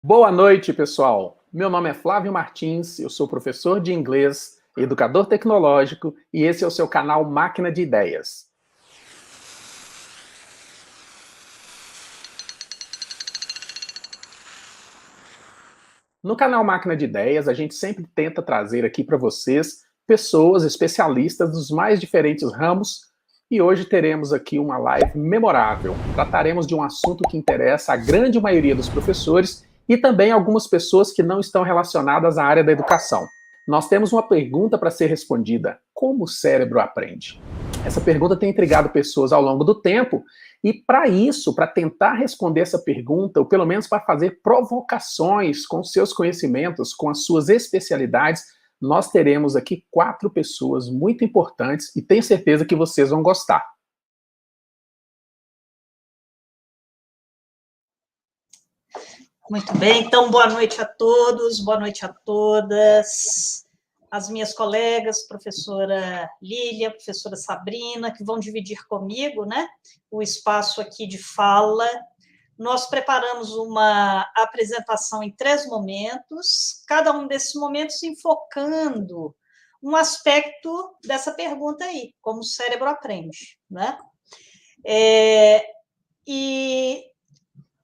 Boa noite, pessoal. Meu nome é Flávio Martins, eu sou professor de inglês, educador tecnológico e esse é o seu canal Máquina de Ideias. No canal Máquina de Ideias, a gente sempre tenta trazer aqui para vocês pessoas especialistas dos mais diferentes ramos e hoje teremos aqui uma live memorável. Trataremos de um assunto que interessa a grande maioria dos professores e também algumas pessoas que não estão relacionadas à área da educação. Nós temos uma pergunta para ser respondida: como o cérebro aprende? Essa pergunta tem intrigado pessoas ao longo do tempo e para isso, para tentar responder essa pergunta, ou pelo menos para fazer provocações com seus conhecimentos, com as suas especialidades, nós teremos aqui 4 pessoas muito importantes e tenho certeza que vocês vão gostar. Muito bem, então boa noite a todos, boa noite a todas. As minhas colegas, professora Lília, professora Sabrina, que vão dividir comigo, né, o espaço aqui de fala. Nós preparamos uma apresentação em 3 momentos, cada um desses momentos enfocando um aspecto dessa pergunta aí, como o cérebro aprende, né? E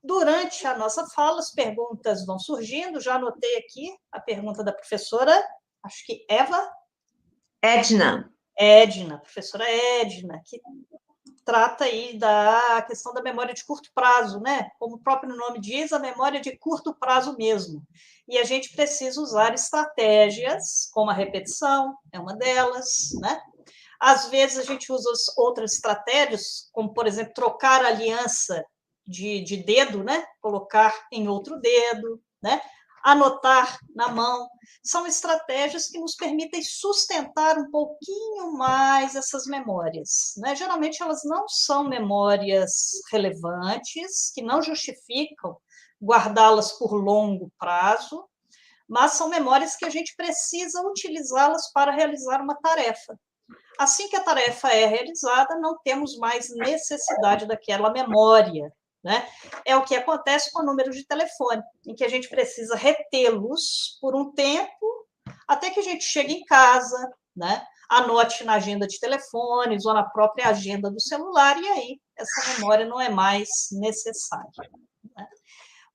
durante a nossa fala, as perguntas vão surgindo. Já anotei aqui a pergunta da professora, acho que Eva? Edna. Edna, professora Edna, que trata aí da questão da memória de curto prazo, né? Como o próprio nome diz, a memória de curto prazo mesmo. E a gente precisa usar estratégias, como a repetição, é uma delas, né? Às vezes a gente usa outras estratégias, como, por exemplo, trocar a aliança de dedo, né? Colocar em outro dedo, né? Anotar na mão. São estratégias que nos permitem sustentar um pouquinho mais essas memórias, né? Geralmente elas não são memórias relevantes, que não justificam guardá-las por longo prazo, mas são memórias que a gente precisa utilizá-las para realizar uma tarefa. Assim que a tarefa é realizada, não temos mais necessidade daquela memória, né? É o que acontece com o número de telefone, em que a gente precisa retê-los por um tempo, até que a gente chegue em casa, né? Anote na agenda de telefones ou na própria agenda do celular, e aí essa memória não é mais necessária, né?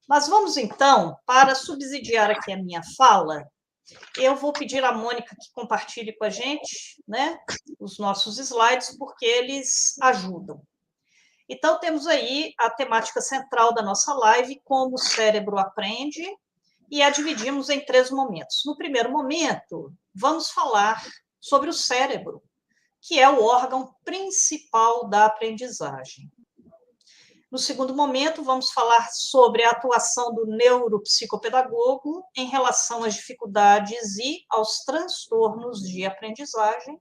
Mas vamos, então, para subsidiar aqui a minha fala, eu vou pedir à Mônica que compartilhe com a gente, né, os nossos slides, porque eles ajudam. Então, temos aí a temática central da nossa live, como o cérebro aprende, e a dividimos em 3 momentos. No primeiro momento, vamos falar sobre o cérebro, que é o órgão principal da aprendizagem. No segundo momento, vamos falar sobre a atuação do neuropsicopedagogo em relação às dificuldades e aos transtornos de aprendizagem.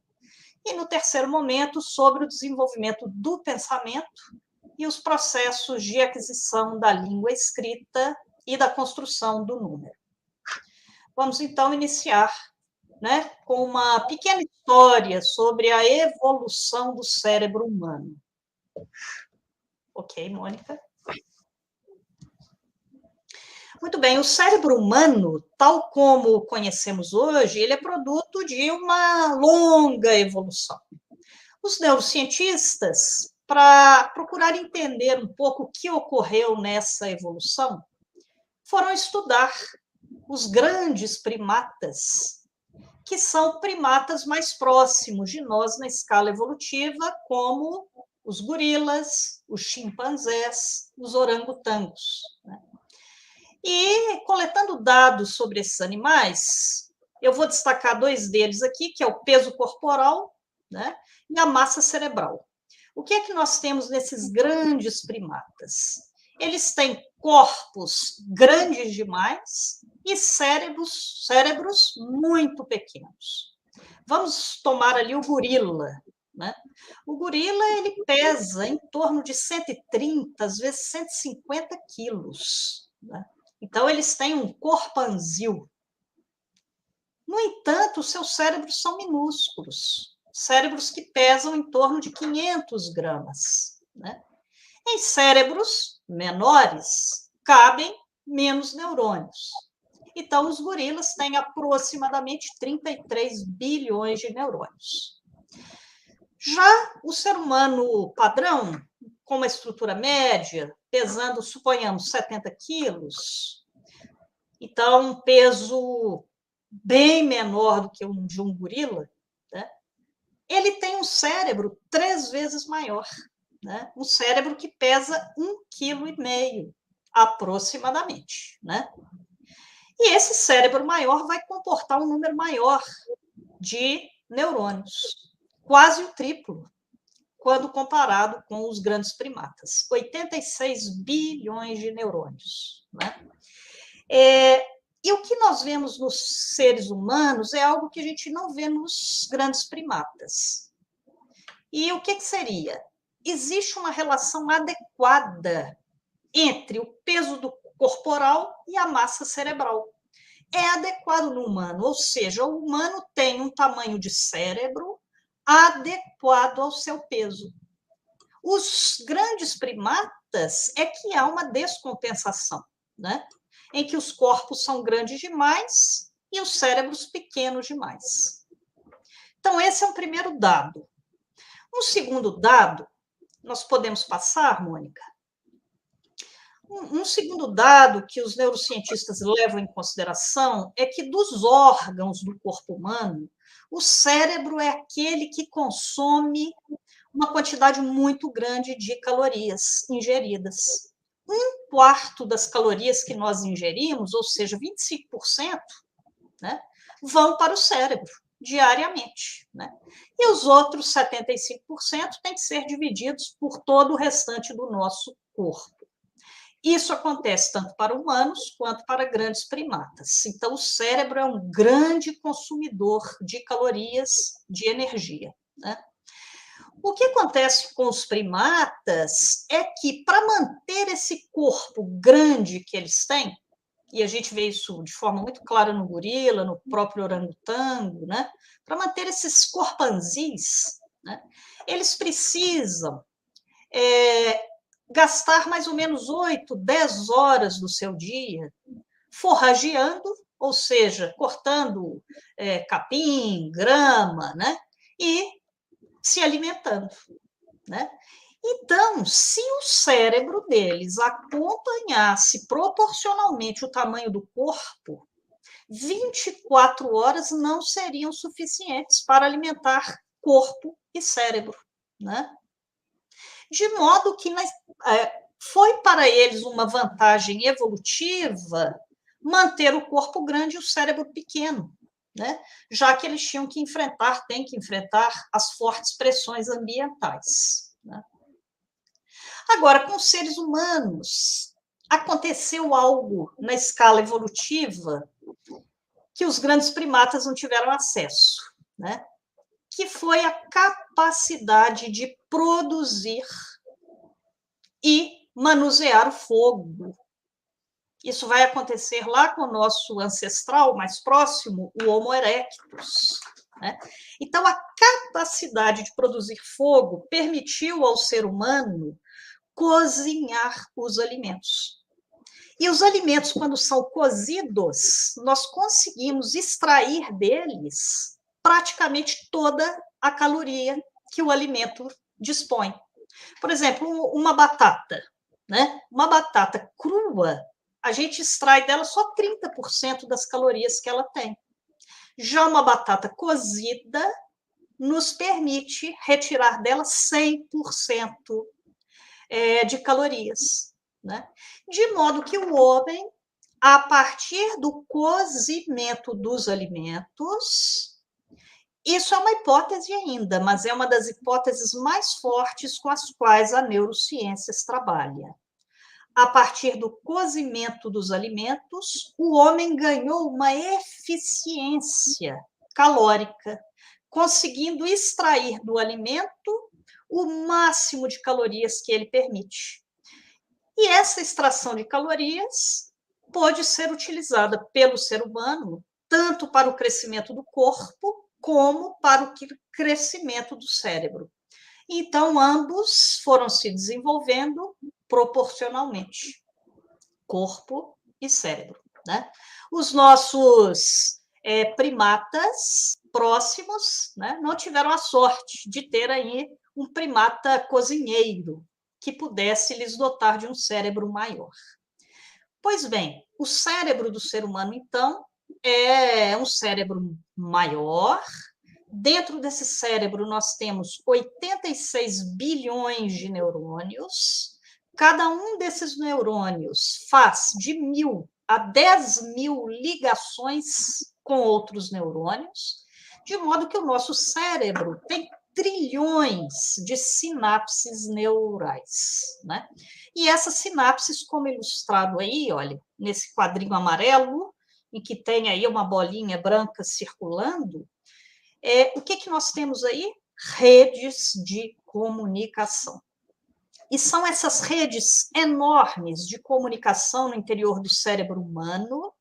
E no terceiro momento, sobre o desenvolvimento do pensamento e os processos de aquisição da língua escrita e da construção do número. Vamos, então, iniciar, né, com uma pequena história sobre a evolução do cérebro humano. Ok, Mônica? Muito bem, o cérebro humano, tal como o conhecemos hoje, ele é produto de uma longa evolução. Os neurocientistas, para procurar entender um pouco o que ocorreu nessa evolução, foram estudar os grandes primatas, que são primatas mais próximos de nós na escala evolutiva, como os gorilas, os chimpanzés, os orangotangos, né? E, coletando dados sobre esses animais, eu vou destacar 2 deles aqui, que é o peso corporal, né, e a massa cerebral. O que é que nós temos nesses grandes primatas? Eles têm corpos grandes demais e cérebros muito pequenos. Vamos tomar ali o gorila, né? O gorila, ele pesa em torno de 130, às vezes 150 quilos, né? Então, eles têm um corpanzil. No entanto, seus cérebros são minúsculos, cérebros que pesam em torno de 500 gramas, né? Em cérebros menores, cabem menos neurônios. Então, os gorilas têm aproximadamente 33 bilhões de neurônios. Já o ser humano padrão, com uma estrutura média, pesando, suponhamos, 70 quilos, então um peso bem menor do que o de um gorila, né? Ele tem um cérebro 3 vezes maior, né? Um cérebro que pesa 1,5 kg, aproximadamente, né? E esse cérebro maior vai comportar um número maior de neurônios, quase o triplo, quando comparado com os grandes primatas, 86 bilhões de neurônios, né? E o que nós vemos nos seres humanos é algo que a gente não vê nos grandes primatas. E o que seria? Existe uma relação adequada entre o peso do corporal e a massa cerebral. É adequado no humano, ou seja, o humano tem um tamanho de cérebro adequado ao seu peso. Os grandes primatas é que há uma descompensação, né? Em que os corpos são grandes demais e os cérebros pequenos demais. Então, esse é um primeiro dado. Um segundo dado, nós podemos passar, Mônica? Um segundo dado que os neurocientistas levam em consideração é que dos órgãos do corpo humano, o cérebro é aquele que consome uma quantidade muito grande de calorias ingeridas. 1/4 das calorias que nós ingerimos, ou seja, 25%, né, vão para o cérebro diariamente, né? E os outros 75% têm que ser divididos por todo o restante do nosso corpo. Isso acontece tanto para humanos quanto para grandes primatas. Então, o cérebro é um grande consumidor de calorias, de energia, né? O que acontece com os primatas é que, para manter esse corpo grande que eles têm, e a gente vê isso de forma muito clara no gorila, no próprio orangotango, né? Para manter esses corpanzis, né? Eles precisam gastar mais ou menos 8, 10 horas do seu dia forrageando, ou seja, cortando capim, grama, né? E se alimentando, né? Então, se o cérebro deles acompanhasse proporcionalmente o tamanho do corpo, 24 horas não seriam suficientes para alimentar corpo e cérebro, né? De modo que foi para eles uma vantagem evolutiva manter o corpo grande e o cérebro pequeno, né? Já que eles têm que enfrentar as fortes pressões ambientais, né? Agora, com os seres humanos, aconteceu algo na escala evolutiva que os grandes primatas não tiveram acesso, né? Que foi a capacidade de produzir e manusear o fogo. Isso vai acontecer lá com o nosso ancestral mais próximo, o Homo erectus, né? Então, a capacidade de produzir fogo permitiu ao ser humano cozinhar os alimentos. E os alimentos, quando são cozidos, nós conseguimos extrair deles praticamente toda a caloria que o alimento dispõe. Por exemplo, uma batata, né? Uma batata crua, a gente extrai dela só 30% das calorias que ela tem. Já uma batata cozida nos permite retirar dela 100% de calorias, né? De modo que o homem, a partir do cozimento dos alimentos, isso é uma hipótese ainda, mas é uma das hipóteses mais fortes com as quais a neurociência trabalha. A partir do cozimento dos alimentos, o homem ganhou uma eficiência calórica, conseguindo extrair do alimento o máximo de calorias que ele permite. E essa extração de calorias pode ser utilizada pelo ser humano tanto para o crescimento do corpo como para o crescimento do cérebro. Então, ambos foram se desenvolvendo proporcionalmente, corpo e cérebro, né? Os nossos primatas próximos, né, não tiveram a sorte de ter aí um primata cozinheiro que pudesse lhes dotar de um cérebro maior. Pois bem, o cérebro do ser humano, então, é um cérebro maior. Dentro desse cérebro, nós temos 86 bilhões de neurônios. Cada um desses neurônios faz de 1.000 a 10.000 ligações com outros neurônios, de modo que o nosso cérebro tem trilhões de sinapses neurais, né? E essas sinapses, como ilustrado aí, olha, nesse quadrinho amarelo, em que tem aí uma bolinha branca circulando, o que nós temos aí? Redes de comunicação. E são essas redes enormes de comunicação no interior do cérebro humano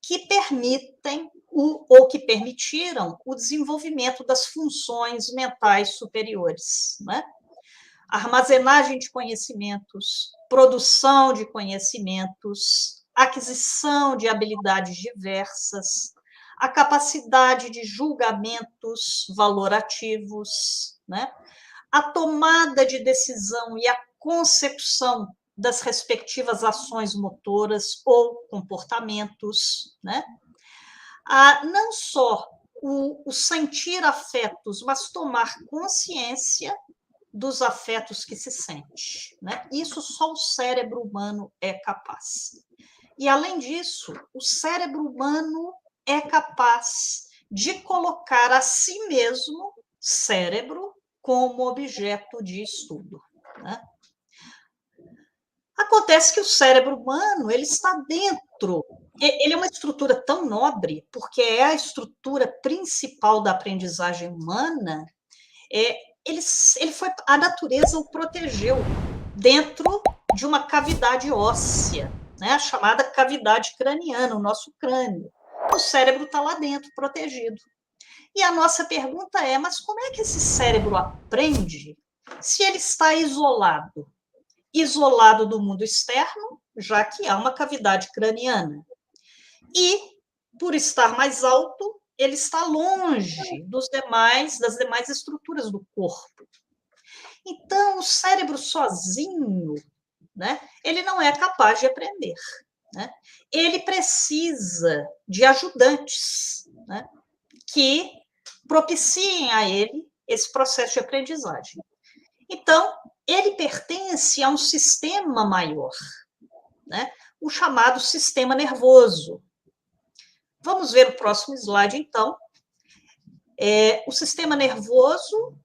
que permitem ou que permitiram o desenvolvimento das funções mentais superiores, né? Armazenagem de conhecimentos, produção de conhecimentos, aquisição de habilidades diversas, a capacidade de julgamentos valorativos, né? A tomada de decisão e a consecução das respectivas ações motoras ou comportamentos, né? Não só o sentir afetos, mas tomar consciência dos afetos que se sente, né? Isso só o cérebro humano é capaz. E, além disso, o cérebro humano é capaz de colocar a si mesmo, cérebro, como objeto de estudo, né? Acontece que o cérebro humano ele está dentro, ele é uma estrutura tão nobre, porque é a estrutura principal da aprendizagem humana, a natureza o protegeu dentro de uma cavidade óssea, né, a chamada cavidade craniana, o nosso crânio. O cérebro está lá dentro, protegido. E a nossa pergunta é, mas como é que esse cérebro aprende se ele está isolado? Isolado do mundo externo, já que há uma cavidade craniana. E, por estar mais alto, ele está longe das demais estruturas do corpo. Então, o cérebro sozinho, né, ele não é capaz de aprender, né? Ele precisa de ajudantes, né, que propiciem a ele esse processo de aprendizagem. Então, ele pertence a um sistema maior, né, o chamado sistema nervoso. Vamos ver o próximo slide, então. O sistema nervoso,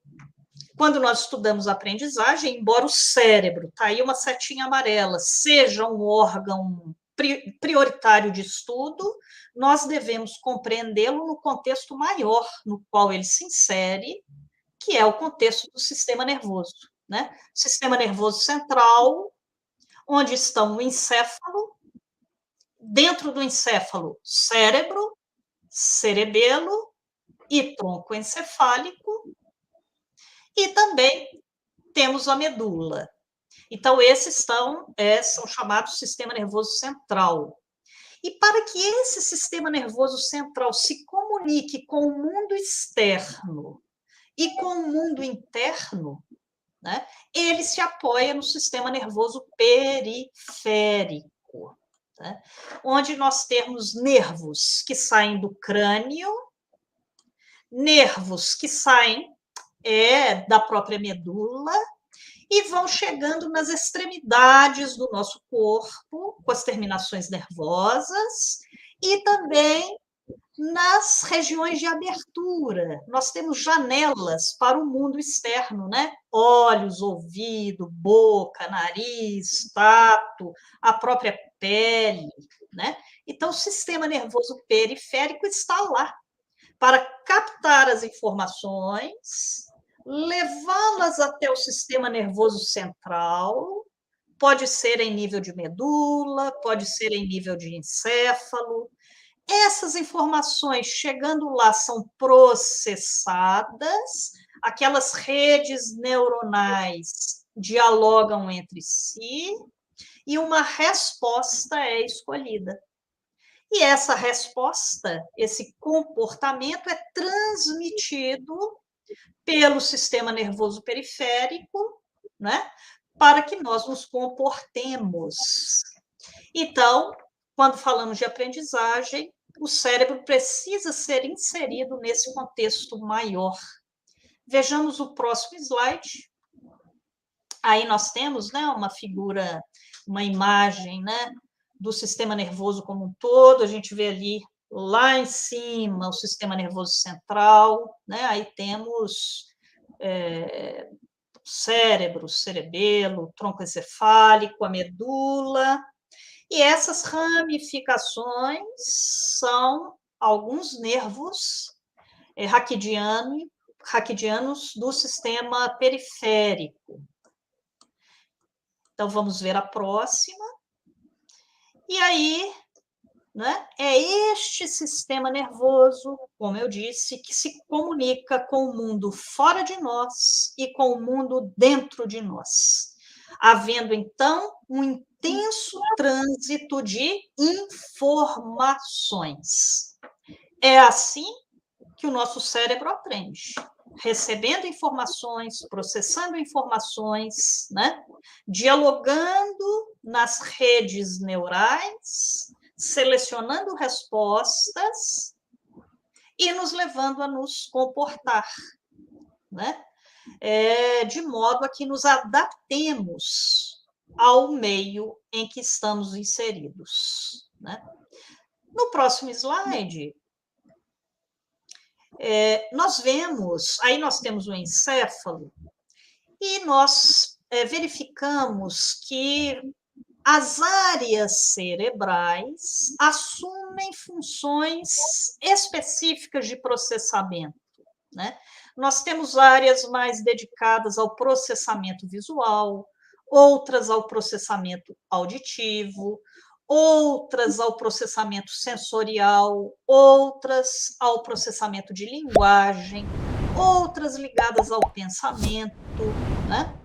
quando nós estudamos a aprendizagem, embora o cérebro, está aí uma setinha amarela, seja um órgão prioritário de estudo, nós devemos compreendê-lo no contexto maior no qual ele se insere, que é o contexto do sistema nervoso, né? Sistema nervoso central, onde estão o encéfalo, dentro do encéfalo, cérebro, cerebelo e tronco encefálico, e também temos a medula. Então, esses são chamados sistema nervoso central. E para que esse sistema nervoso central se comunique com o mundo externo e com o mundo interno, né, ele se apoia no sistema nervoso periférico, né, onde nós temos nervos que saem do crânio, nervos que saem da própria medula e vão chegando nas extremidades do nosso corpo, com as terminações nervosas, e também nas regiões de abertura. Nós temos janelas para o mundo externo, né? Olhos, ouvido, boca, nariz, tato, a própria pele, né? Então, o sistema nervoso periférico está lá para captar as informações, levá-las até o sistema nervoso central, pode ser em nível de medula, pode ser em nível de encéfalo. Essas informações, chegando lá, são processadas, aquelas redes neuronais dialogam entre si, e uma resposta é escolhida. E essa resposta, esse comportamento é transmitido pelo sistema nervoso periférico, né, para que nós nos comportemos. Então, quando falamos de aprendizagem, o cérebro precisa ser inserido nesse contexto maior. Vejamos o próximo slide. Aí nós temos, né, uma figura, uma imagem, né, do sistema nervoso como um todo. A gente vê ali lá em cima o sistema nervoso central, né? Aí temos cérebro, cerebelo, tronco encefálico, a medula. E essas ramificações são alguns nervos raquidianos do sistema periférico. Então, vamos ver a próxima. E aí, né, é este sistema nervoso, como eu disse, que se comunica com o mundo fora de nós e com o mundo dentro de nós, havendo, então, um intenso trânsito de informações. É assim que o nosso cérebro aprende, recebendo informações, processando informações, né? Dialogando nas redes neurais, selecionando respostas e nos levando a nos comportar, né? De modo a que nos adaptemos ao meio em que estamos inseridos, né? No próximo slide, nós vemos, aí nós temos o encéfalo, e nós verificamos que as áreas cerebrais assumem funções específicas de processamento, né? Nós temos áreas mais dedicadas ao processamento visual, outras ao processamento auditivo, outras ao processamento sensorial, outras ao processamento de linguagem, outras ligadas ao pensamento, né?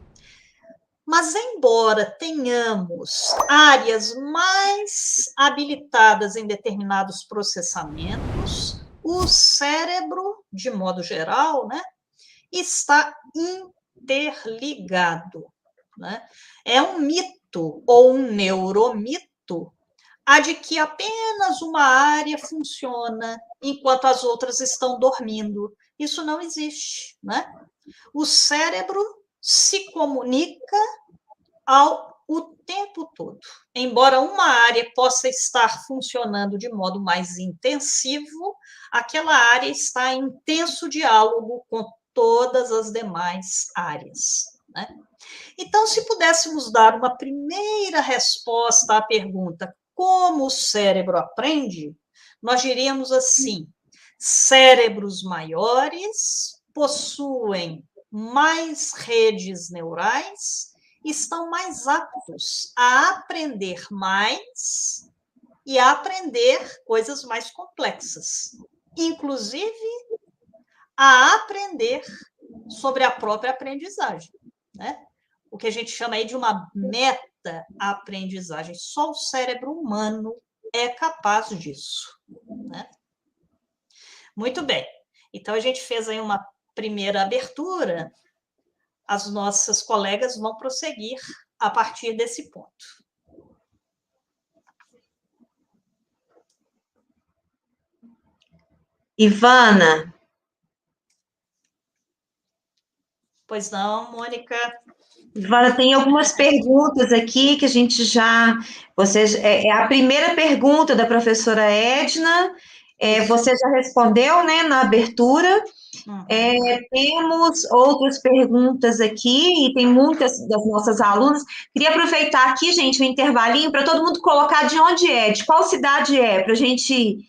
Mas, embora tenhamos áreas mais habilitadas em determinados processamentos, o cérebro, de modo geral, né, está interligado, né? É um mito ou um neuromito a de que apenas uma área funciona enquanto as outras estão dormindo. Isso não existe, né? O cérebro se comunica o tempo todo. Embora uma área possa estar funcionando de modo mais intensivo, aquela área está em intenso diálogo com todas as demais áreas, né? Então, se pudéssemos dar uma primeira resposta à pergunta como o cérebro aprende, nós diríamos assim: cérebros maiores possuem mais redes neurais, estão mais aptos a aprender mais e a aprender coisas mais complexas, inclusive a aprender sobre a própria aprendizagem, né? O que a gente chama aí de uma meta-aprendizagem. Só o cérebro humano é capaz disso, né? Muito bem. Então, a gente fez aí uma primeira abertura. As nossas colegas vão prosseguir a partir desse ponto. Ivana. Pois não, Mônica? Ivana, tem algumas perguntas aqui que a gente já... é a primeira pergunta da professora Edna, você já respondeu, né, na abertura. Temos outras perguntas aqui, e tem muitas das nossas alunas. Queria aproveitar aqui, gente, um intervalinho, para todo mundo colocar de onde é, de qual cidade é, para a gente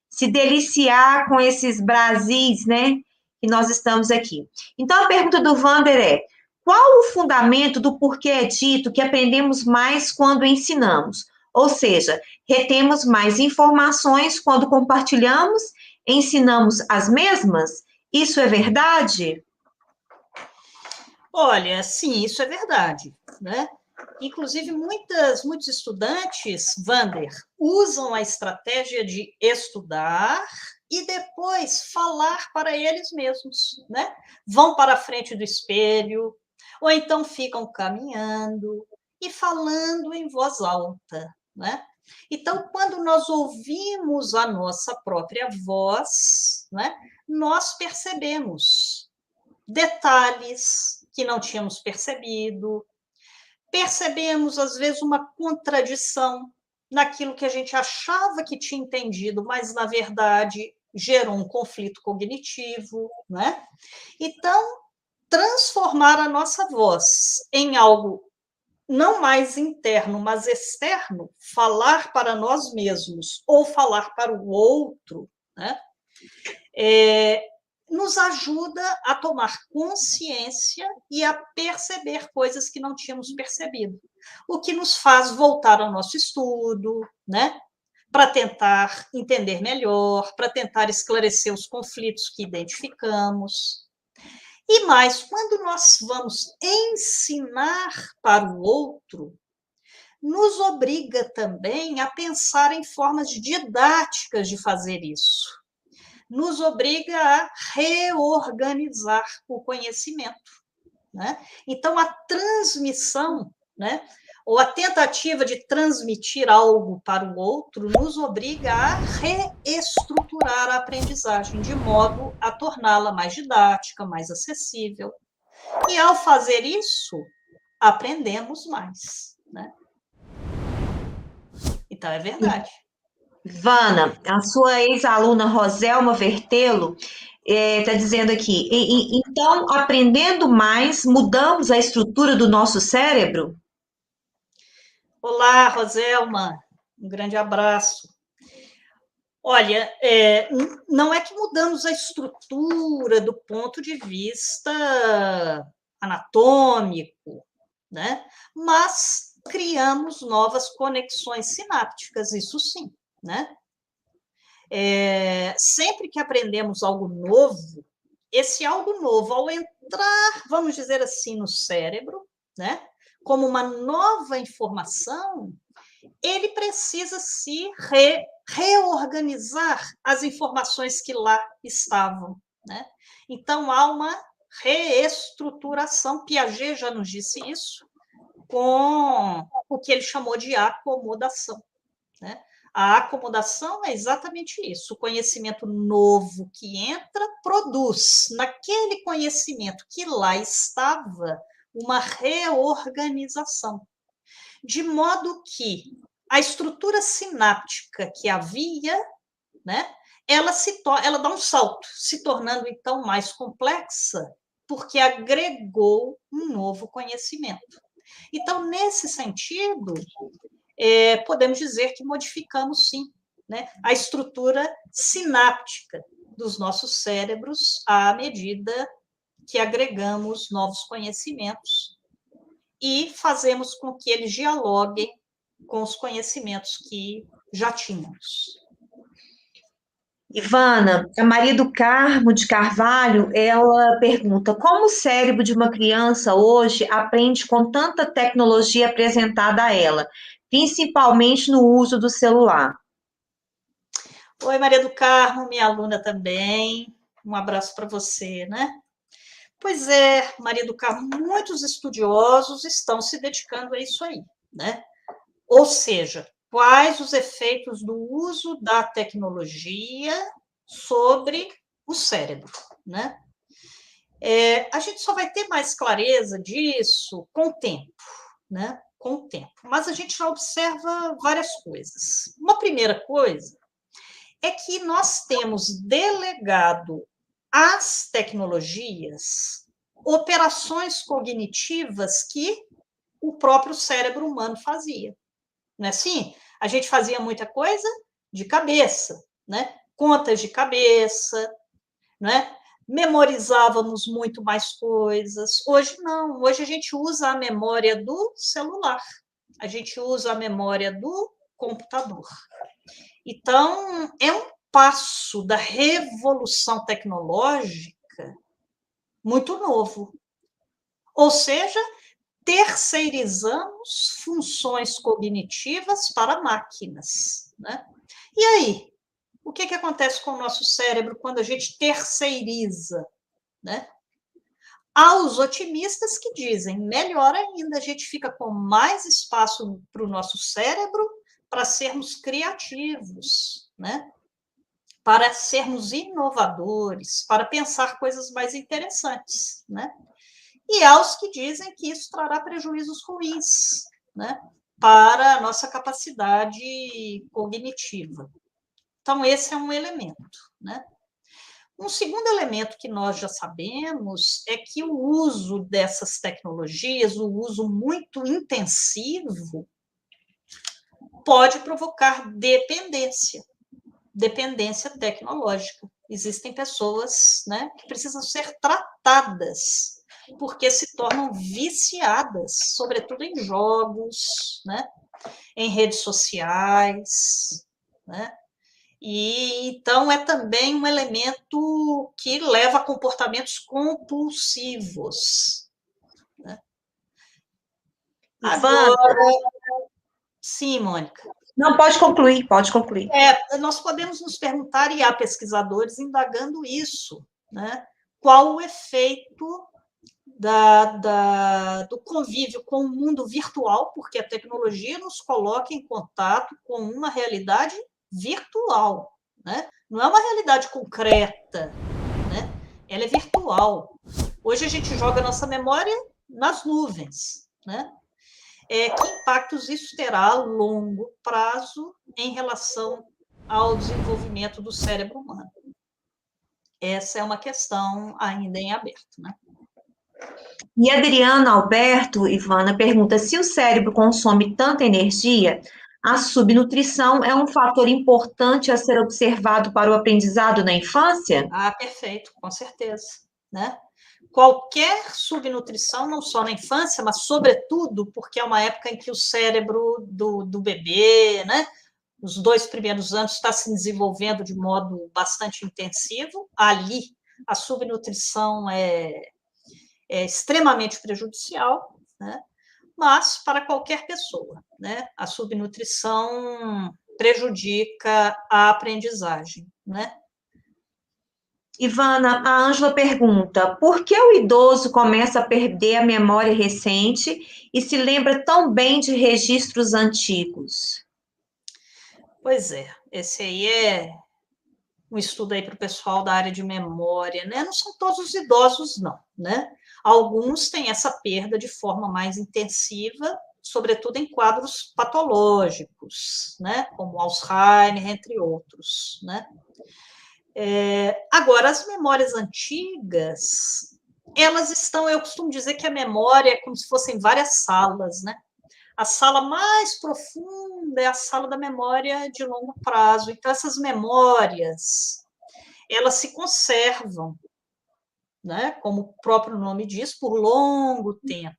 se deliciar com esses Brasis, né, que nós estamos aqui. Então, a pergunta do Wander é: qual o fundamento do porquê é dito que aprendemos mais quando ensinamos? Ou seja, retemos mais informações quando compartilhamos, ensinamos as mesmas? Isso é verdade? Olha, sim, isso é verdade, né? Inclusive, muitos estudantes, Wander, usam a estratégia de estudar e depois falar para eles mesmos, né? Vão para a frente do espelho, ou então ficam caminhando e falando em voz alta, né? Então, quando nós ouvimos a nossa própria voz, né, nós percebemos detalhes que não tínhamos percebido, percebemos, às vezes, uma contradição naquilo que a gente achava que tinha entendido, mas, na verdade, gerou um conflito cognitivo, né? Então, transformar a nossa voz em algo não mais interno, mas externo, falar para nós mesmos ou falar para o outro, né? Nos ajuda a tomar consciência e a perceber coisas que não tínhamos percebido, o que nos faz voltar ao nosso estudo, né? Para tentar entender melhor, para tentar esclarecer os conflitos que identificamos. E mais, quando nós vamos ensinar para o outro, nos obriga também a pensar em formas didáticas de fazer isso. Nos obriga a reorganizar o conhecimento, né? Então, a transmissão, né, ou a tentativa de transmitir algo para o outro, nos obriga a reestruturar a aprendizagem, de modo a torná-la mais didática, mais acessível. E, ao fazer isso, aprendemos mais, né? Então, é verdade. Vana, a sua ex-aluna Roselma Vertelo está dizendo aqui, então, aprendendo mais, mudamos a estrutura do nosso cérebro? Olá, Roselma, um grande abraço. Olha, não é que mudamos a estrutura do ponto de vista anatômico, né? Mas criamos novas conexões sinápticas, isso sim, né? Sempre que aprendemos algo novo, esse algo novo, ao entrar, vamos dizer assim, no cérebro, né? Como uma nova informação, ele precisa se reorganizar as informações que lá estavam, né? Então, há uma reestruturação. Piaget já nos disse isso, com o que ele chamou de acomodação, né? A acomodação é exatamente isso. O conhecimento novo que entra produz, naquele conhecimento que lá estava, uma reorganização, de modo que a estrutura sináptica que havia, né, ela dá um salto, se tornando, então, mais complexa, porque agregou um novo conhecimento. Então, nesse sentido, podemos dizer que modificamos, sim, né, a estrutura sináptica dos nossos cérebros à medida que agregamos novos conhecimentos e fazemos com que eles dialoguem com os conhecimentos que já tínhamos. Ivana, a Maria do Carmo de Carvalho, ela pergunta: como o cérebro de uma criança hoje aprende com tanta tecnologia apresentada a ela, principalmente no uso do celular? Oi, Maria do Carmo, minha aluna também. Um abraço para você, né? Pois é, Maria do Carmo, muitos estudiosos estão se dedicando a isso aí, né? Ou seja, quais os efeitos do uso da tecnologia sobre o cérebro, né? A gente só vai ter mais clareza disso com o tempo, né? Com o tempo. Mas a gente já observa várias coisas. Uma primeira coisa é que nós temos delegado às tecnologias operações cognitivas que o próprio cérebro humano fazia. Não é assim? A gente fazia muita coisa de cabeça, né? Contas de cabeça, né? Memorizávamos muito mais coisas. Hoje não, hoje a gente usa a memória do celular, a gente usa a memória do computador. Então, é um passo da revolução tecnológica muito novo. Ou seja, terceirizamos funções cognitivas para máquinas, né? E aí, o que acontece com o nosso cérebro quando a gente terceiriza, né? Há os otimistas que dizem, melhor ainda, a gente fica com mais espaço para o nosso cérebro para sermos criativos, né? Para sermos inovadores, para pensar coisas mais interessantes, né? E há os que dizem que isso trará prejuízos ruins, né? Para a nossa capacidade cognitiva. Então, esse é um elemento, né? Um segundo elemento que nós já sabemos é que o uso dessas tecnologias, o uso muito intensivo, pode provocar dependência tecnológica. Existem pessoas, né, que precisam ser tratadas, porque se tornam viciadas, sobretudo em jogos, né, em redes sociais, né? E então é também um elemento que leva a comportamentos compulsivos, né? Agora, sim, Mônica. Não, pode concluir, pode concluir. Nós podemos nos perguntar, e há pesquisadores indagando isso, né? Qual o efeito do convívio com o mundo virtual, porque a tecnologia nos coloca em contato com uma realidade virtual, né? Não é uma realidade concreta, né? Ela é virtual. Hoje a gente joga nossa memória nas nuvens, né? Que impactos isso terá a longo prazo em relação ao desenvolvimento do cérebro humano? Essa é uma questão ainda em aberto, né? E Adriana Alberto, Ivana, pergunta se o cérebro consome tanta energia, a subnutrição é um fator importante a ser observado para o aprendizado na infância? Perfeito, com certeza, né? Qualquer subnutrição, não só na infância, mas sobretudo porque é uma época em que o cérebro do bebê, né, os 2 primeiros anos, está se desenvolvendo de modo bastante intensivo. Ali, a subnutrição é extremamente prejudicial, né? Mas para qualquer pessoa, né? A subnutrição prejudica a aprendizagem, né? Ivana, a Ângela pergunta, por que o idoso começa a perder a memória recente e se lembra tão bem de registros antigos? Pois é, esse aí é um estudo aí para o pessoal da área de memória, né? Não são todos os idosos, não, né? Alguns têm essa perda de forma mais intensiva, sobretudo em quadros patológicos, né? Como Alzheimer, entre outros, né? Agora, as memórias antigas, elas estão, eu costumo dizer que a memória é como se fossem várias salas, né? A sala mais profunda é a sala da memória de longo prazo. Então, essas memórias, elas se conservam, né? Como o próprio nome diz, por longo tempo,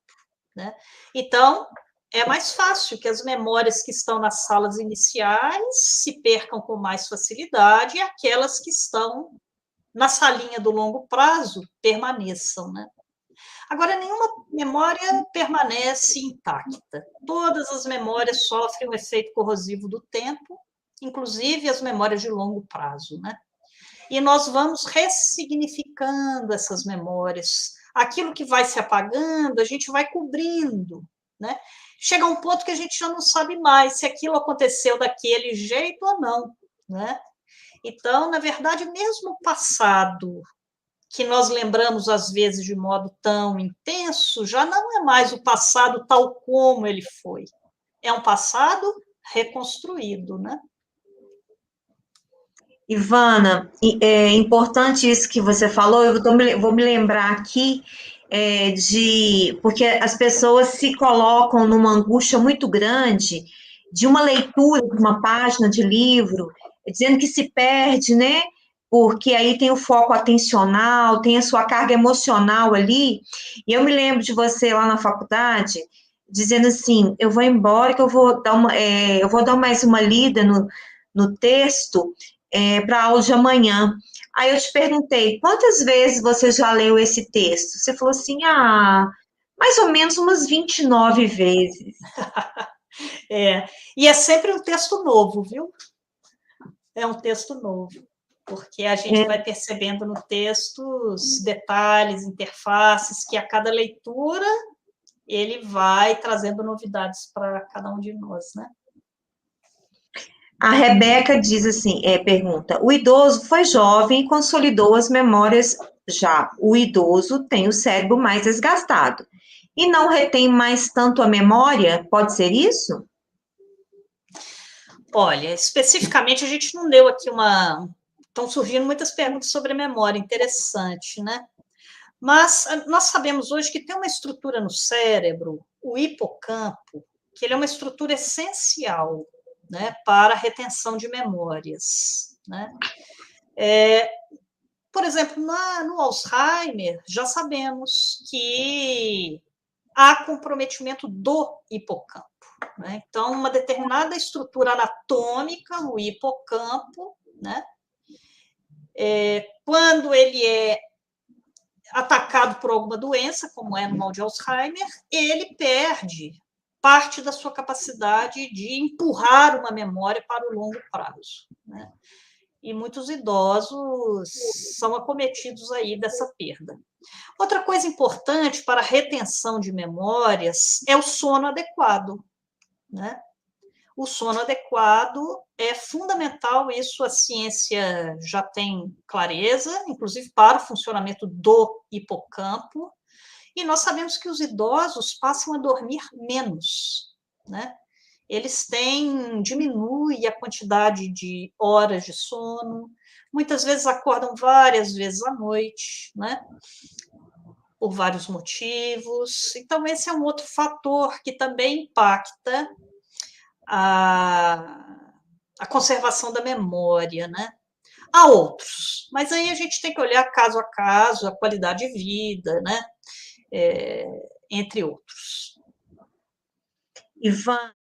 né? Então, é mais fácil que as memórias que estão nas salas iniciais se percam com mais facilidade e aquelas que estão na salinha do longo prazo permaneçam, né? Agora, nenhuma memória permanece intacta. Todas as memórias sofrem o efeito corrosivo do tempo, inclusive as memórias de longo prazo, né? E nós vamos ressignificando essas memórias. Aquilo que vai se apagando, a gente vai cobrindo, né? Chega um ponto que a gente já não sabe mais se aquilo aconteceu daquele jeito ou não, né? Então, na verdade, mesmo o passado, que nós lembramos às vezes de modo tão intenso, já não é mais o passado tal como ele foi. É um passado reconstruído, né? Ivana, é importante isso que você falou, vou me lembrar aqui porque as pessoas se colocam numa angústia muito grande de uma leitura de uma página de livro, dizendo que se perde, né? Porque aí tem o foco atencional, tem a sua carga emocional ali. E eu me lembro de você lá na faculdade, dizendo assim, eu vou embora que eu vou dar mais uma lida no texto para a aula de amanhã. Aí eu te perguntei, quantas vezes você já leu esse texto? Você falou assim, mais ou menos umas 29 vezes. E é sempre um texto novo, viu? É um texto novo, porque a gente vai percebendo no texto os detalhes, interfaces, que a cada leitura ele vai trazendo novidades para cada um de nós, né? A Rebeca diz assim, pergunta, o idoso foi jovem e consolidou as memórias já. O idoso tem o cérebro mais desgastado e não retém mais tanto a memória, pode ser isso? Olha, especificamente a gente não deu aqui Estão surgindo muitas perguntas sobre a memória, interessante, né? Mas nós sabemos hoje que tem uma estrutura no cérebro, o hipocampo, que ele é uma estrutura essencial, né, para a retenção de memórias, né? Por exemplo, no Alzheimer, já sabemos que há comprometimento do hipocampo, né? Então, uma determinada estrutura anatômica, o hipocampo, né? Quando ele é atacado por alguma doença, como é no mal de Alzheimer, ele perde parte da sua capacidade de empurrar uma memória para o longo prazo, né? E muitos idosos são acometidos aí dessa perda. Outra coisa importante para a retenção de memórias é o sono adequado, né? O sono adequado é fundamental, isso a ciência já tem clareza, inclusive para o funcionamento do hipocampo, e nós sabemos que os idosos passam a dormir menos, né? Diminui a quantidade de horas de sono, muitas vezes acordam várias vezes à noite, né? Por vários motivos. Então, esse é um outro fator que também impacta a conservação da memória, né? Há outros, mas aí a gente tem que olhar caso a caso, a qualidade de vida, né? Entre outros. Ivan.